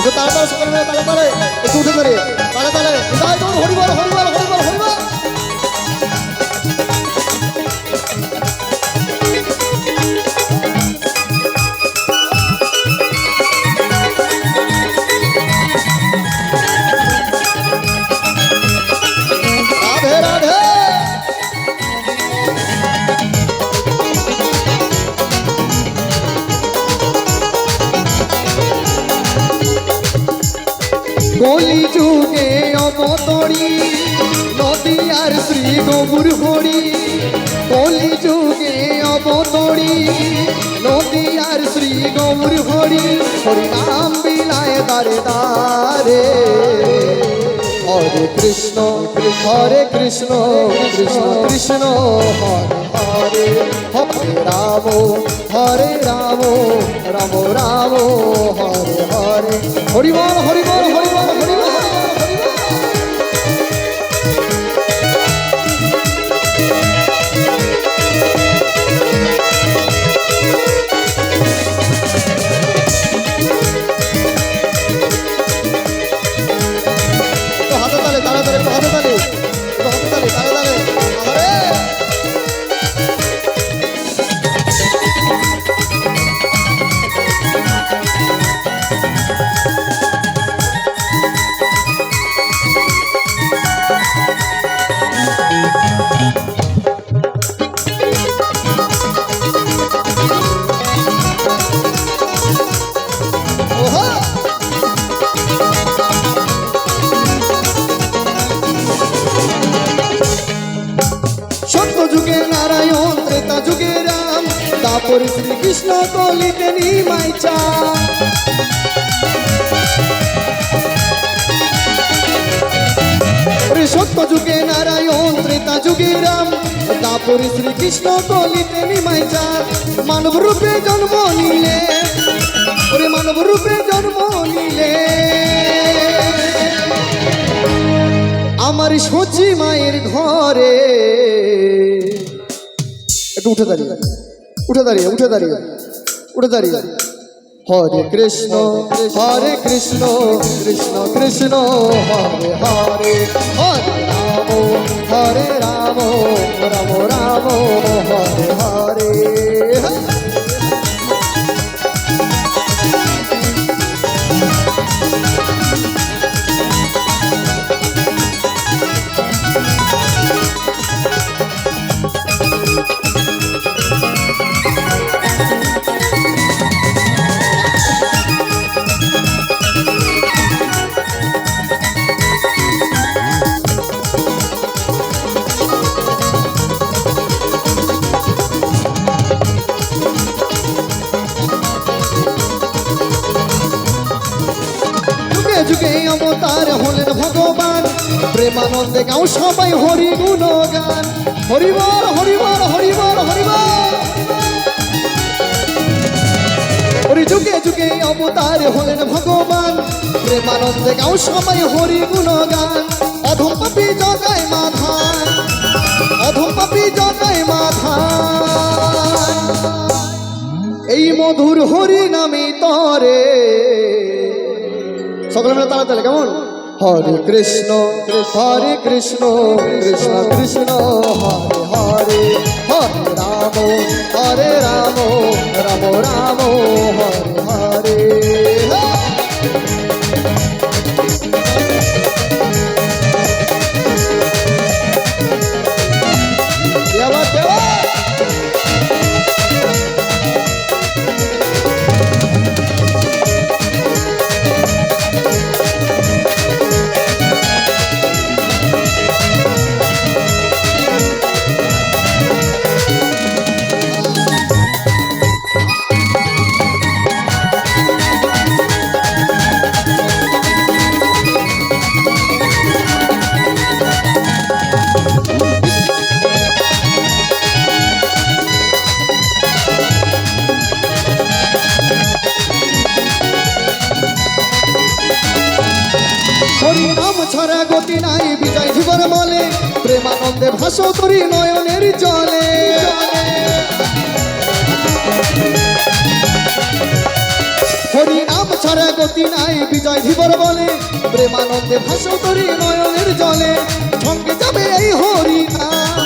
একটু তাড়াতাড়ি সকলে মিলে তাড়াতাড়ি একটু উঠে দাঁড়িয়ে তাড়াতাড়ি হৃদয় দৌড় হরিবল হরিবল হরিবল হরিবল। রাধে রাধে। কলি যুগে অবতরী নদিয়ার শ্রী গৌর হরি, কলি যুগে অবতরী নদিয়ার শ্রী গৌর হরি, হরি নাম বিলায় দারে দারে। হরে কৃষ্ণ কৃষ্ণ কৃষ্ণ হরে হরে, হরে রাম রাম রাম হরে হরে। হরিবল হরিবল হরিবল হরিবল। হাতে তালে তাড়াতাড়ি হাতে তালে হাতে তালে তাড়াতাড়ি আমারে। যুগে নারায়ণ ত্রেতা যুগে রাম, তারপরে শ্রীকৃষ্ণ কলিতে নিমাই চাঁদ। সত্য যুগে নারায়ণ ত্রেতা যুগে রাম, তারপরে শ্রীকৃষ্ণ কলিতে নিমাই চাঁদ। মানব রূপে জন্ম নিলে ওরে মানব রূপে জন্ম নিলে আমার সচি মায়ের ঘরে। একটু উঠে দাঁড়িয়ে উঠে দাঁড়িয়ে উঠে দাঁড়িয়ে উঠে দাঁড়িয়ে। হরে কৃষ্ণ কৃষ্ণ কৃষ্ণ হরে হরে, হরে রাম রাম রাম হরে হরে। যুগে অবতার হলেন ভগবান, প্রেমানন্দে গাও সবাই হরি গুণগান। হরিবল হরিবল হরিবল হরিবল। হরি যুগে যুগে অবতার হলেন ভগবান, প্রেমানন্দে গাও সবাই হরি গুণগান। অধম পাপী জগায় মাথায়, অধম পাপী জগায় মাথায়, এই মধুর হরি নামে তরে। সকলে মিলে তাড়াতাড়ি কেমন? হরে কৃষ্ণ কৃষ্ণ কৃষ্ণ হরে হরে, হরে রাম রাম রাম হরে হরে। ছাড়া গতি নাই বিজয় জীবন বলে, প্রেমানন্দে ভাসো তরি নয়নের জলে। হরি নাম ছাড়া হারা গতি নাই বিজয় ধীবর বলে প্রেমানন্দে ভাসো তরি নয়নের জলে সঙ্গে যাবে এই হরি নাম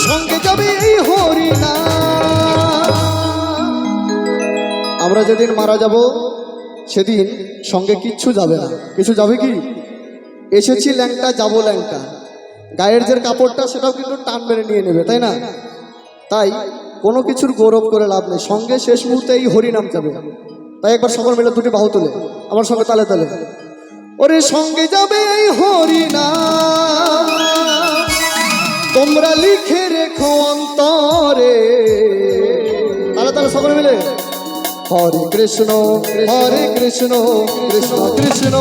সঙ্গে যাবে এই হরি নাম। আমরা যেদিন মারা যাব সেদিন সঙ্গে কিচ্ছু যাবে না। কিছু যাবে কি? এসেছি ল্যাংটা যাবো ল্যাংটা, গায়ের যে কাপড়টা সেটাও কিন্তু টান মেরে নিয়ে নেবে, তাই না? তাই কোনো কিছুর গৌরব করে লাভ নেই, সঙ্গে শেষ মুহূর্তে এই হরিনাম যাবে। তাই একবার সকল মিলে দুটি বাহু তুলে আমার সঙ্গে তালে তালে ওরে সঙ্গে যাবে এই হরিনাম তোমরা লিখে রেখো অন্তরে। তালে তালে সকল মিলে হরে কৃষ্ণ কৃষ্ণ কৃষ্ণ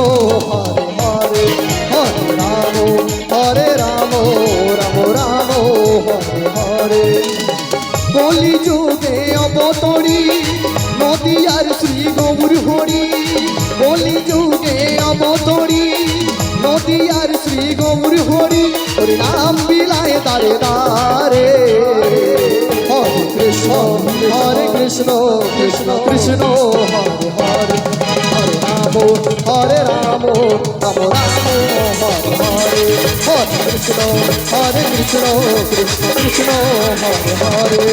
হরে হরে হরে রাম রাম রাম হরে হরে। কলি যুগে অবতরী নদিয়ার শ্রী গৌর হরি কলি যুগে অবতরী নদিয়ার শ্রী গৌর হরি হরি নাম বিলায় দারে দারে। হরে কৃষ্ণ কৃষ্ণ কৃষ্ণ হরে হরে হরে রাম রাম রাম হরে হরে হরে কৃষ্ণ কৃষ্ণ কৃষ্ণ হরে হরে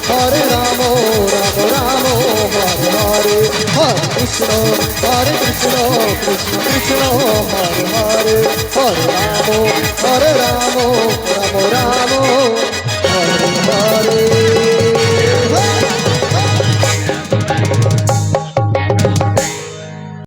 হরে রাম রাম রাম হরে হরে হরে কৃষ্ণ কৃষ্ণ কৃষ্ণ হরে হরে হরে রাম রাম রাম